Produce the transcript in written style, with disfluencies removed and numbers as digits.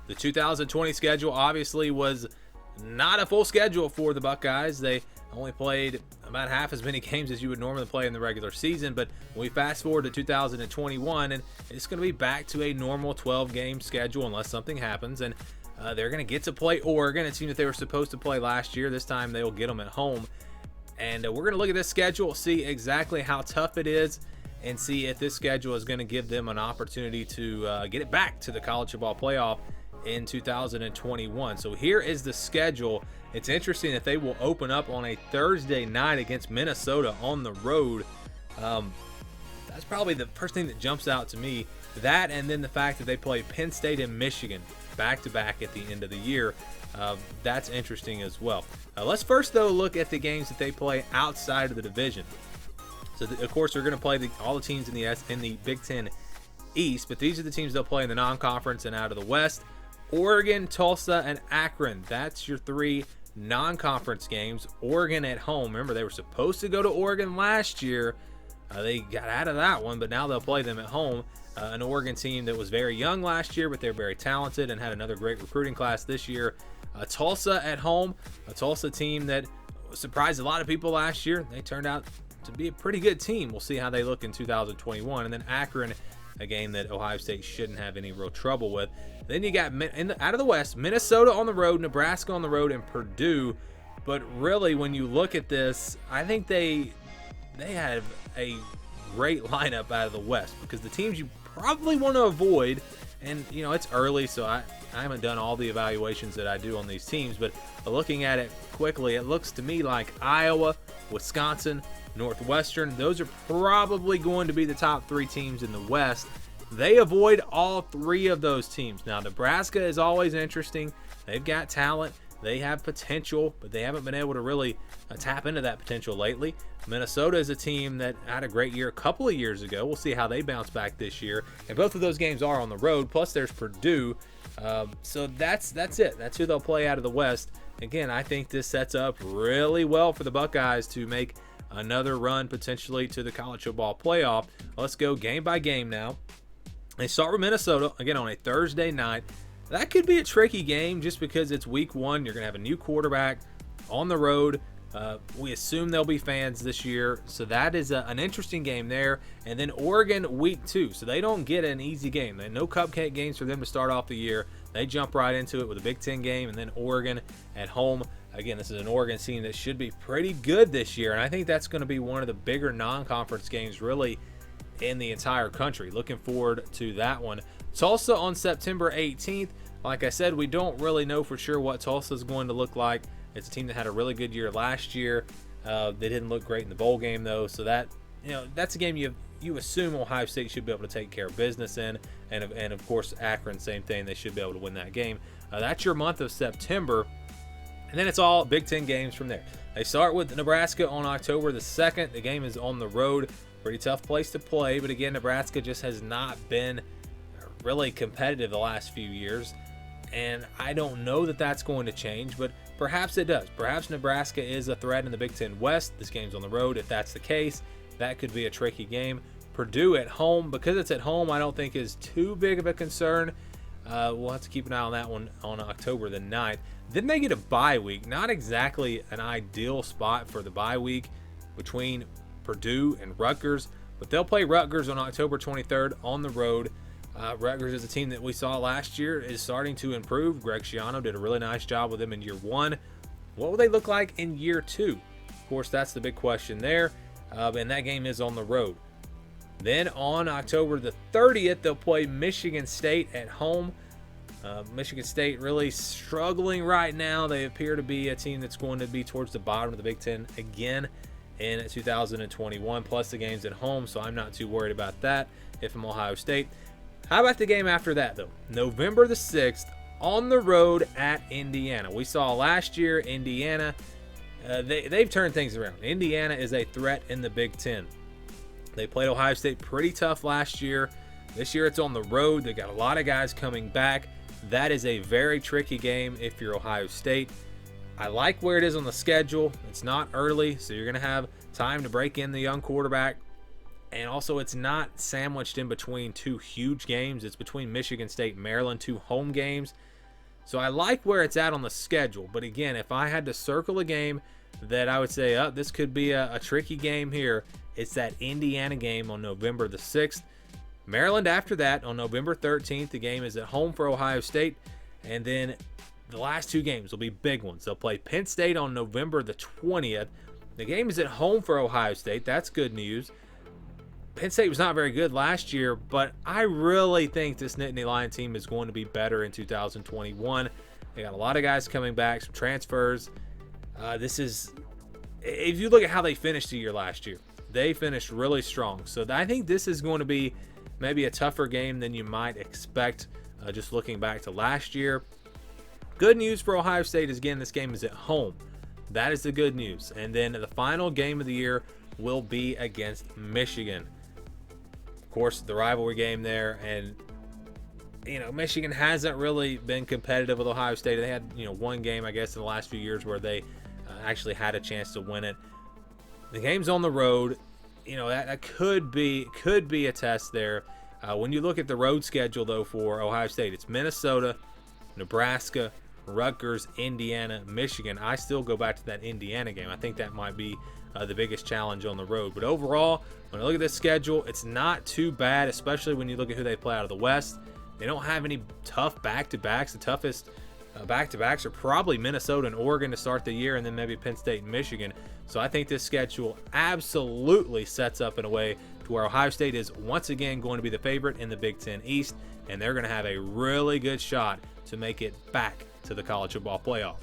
The 2020 schedule obviously was not a full schedule for the Buckeyes. They only played about half as many games as you would normally play in the regular season. But when we fast forward to 2021, and it's going to be back to a normal 12-game schedule unless something happens. And they're going to get to play Oregon, a team that they were supposed to play last year. This time they will get them at home. And we're going to look at this schedule, see exactly how tough it is, and see if this schedule is going to give them an opportunity to get it back to the college football playoff in 2021. So here is the schedule. It's interesting that they will open up on a Thursday night against Minnesota on the road. That's probably the first thing that jumps out to me. That, and then the fact that they play Penn State and Michigan back-to-back at the end of the year. That's interesting as well. Let's first, though, look at the games that they play outside of the division. So, of course, they're going to play all the teams in the Big Ten East, but these are the teams they'll play in the non-conference and out of the West. Oregon, Tulsa, and Akron. That's your three non-conference games. Oregon at home. Remember, they were supposed to go to Oregon last year. They got out of that one, but now they'll play them at home. An Oregon team that was very young last year, but they're very talented and had another great recruiting class this year. Tulsa at home. A Tulsa team that surprised a lot of people last year. They turned out to be a pretty good team. We'll see how they look in 2021. And then Akron, a game that Ohio State shouldn't have any real trouble with. Then you got out of the West, Minnesota on the road, Nebraska on the road, and Purdue. But really, when you look at this, I think they have a great lineup out of the West, because the teams you probably want to avoid, and it's early, so I haven't done all the evaluations that I do on these teams, but looking at it quickly, it looks to me like Iowa, Wisconsin, Northwestern, those are probably going to be the top three teams in the West. They avoid all three of those teams. Now, Nebraska is always interesting. They've got talent. They have potential, but they haven't been able to really tap into that potential lately. Minnesota is a team that had a great year a couple of years ago. We'll see how they bounce back this year. And both of those games are on the road, plus there's Purdue. So that's it. That's who they'll play out of the West. Again, I think this sets up really well for the Buckeyes to make another run potentially to the college football playoff. Let's go game by game now. They start with Minnesota, again, on a Thursday night. That could be a tricky game just because it's week one. You're going to have a new quarterback on the road. We assume there'll be fans this year, so that is an interesting game there. And then Oregon week two, so they don't get an easy game. No cupcake games for them to start off the year. They jump right into it with a Big Ten game, and then Oregon at home. Again, this is an Oregon team that should be pretty good this year, and I think that's going to be one of the bigger non-conference games really in the entire country. Looking forward to that one. Tulsa on September 18th. Like I said, we don't really know for sure what Tulsa is going to look like. It's a team that had a really good year last year. They didn't look great in the bowl game, though, so that's a game you assume Ohio State should be able to take care of business in, and of course Akron, same thing. They should be able to win that game. That's your month of September, and then it's all Big Ten games from there. They start with Nebraska on October the 2nd. The game is on the road. Pretty tough place to play, but again, Nebraska just has not been really competitive the last few years, and I don't know that that's going to change, but perhaps it does. Perhaps Nebraska is a threat in the Big Ten West. This game's on the road. If that's the case, that could be a tricky game. Purdue at home, because it's at home, I don't think is too big of a concern. We'll have to keep an eye on that one on October the 9th. Then they get a bye week. Not exactly an ideal spot for the bye week between Purdue and Rutgers, but they'll play Rutgers on October 23rd on the road. Rutgers is a team that we saw last year is starting to improve. Greg Schiano did a really nice job with them in year one. What will they look like in year two? Of course, that's the big question there, and that game is on the road. Then on October the 30th, they'll play Michigan State at home. Michigan State really struggling right now. They appear to be a team that's going to be towards the bottom of the Big Ten again in 2021, plus the game's at home, so I'm not too worried about that if I'm Ohio State. How about the game after that, though? November the 6th, on the road at Indiana. We saw last year Indiana, they've turned things around. Indiana is a threat in the Big Ten. They played Ohio State pretty tough last year. This year it's on the road. They got a lot of guys coming back. That is a very tricky game if you're Ohio State. I like where it is on the schedule. It's not early, so you're going to have time to break in the young quarterback. And also, it's not sandwiched in between two huge games. It's between Michigan State and Maryland, two home games. So I like where it's at on the schedule. But again, if I had to circle a game that I would say, oh, this could be a tricky game here, it's that Indiana game on November the 6th. Maryland after that on November 13th. The game is at home for Ohio State. And then the last two games will be big ones. They'll play Penn State on November the 20th. The game is at home for Ohio State. That's good news. Penn State was not very good last year, but I really think this Nittany Lion team is going to be better in 2021. They got a lot of guys coming back, some transfers. If you look at how they finished the year last year, they finished really strong. So I think this is going to be maybe a tougher game than you might expect, just looking back to last year. Good news for Ohio State is, again, this game is at home. That is the good news. And then the final game of the year will be against Michigan. Of course, the rivalry game there. And, Michigan hasn't really been competitive with Ohio State. They had, one game, I guess, in the last few years where they actually had a chance to win it. The game's on the road. That could be a test there. When you look at the road schedule, though, for Ohio State, it's Minnesota, Nebraska, Rutgers, Indiana, Michigan. I still go back to that Indiana game. I think that might be the biggest challenge on the road. But overall, when I look at this schedule, it's not too bad, especially when you look at who they play out of the West. They don't have any tough back-to-backs. The toughest back-to-backs are probably Minnesota and Oregon to start the year, and then maybe Penn State and Michigan. So I think this schedule absolutely sets up in a way to where Ohio State is once again going to be the favorite in the Big Ten East, and they're going to have a really good shot to make it back to the college football playoff.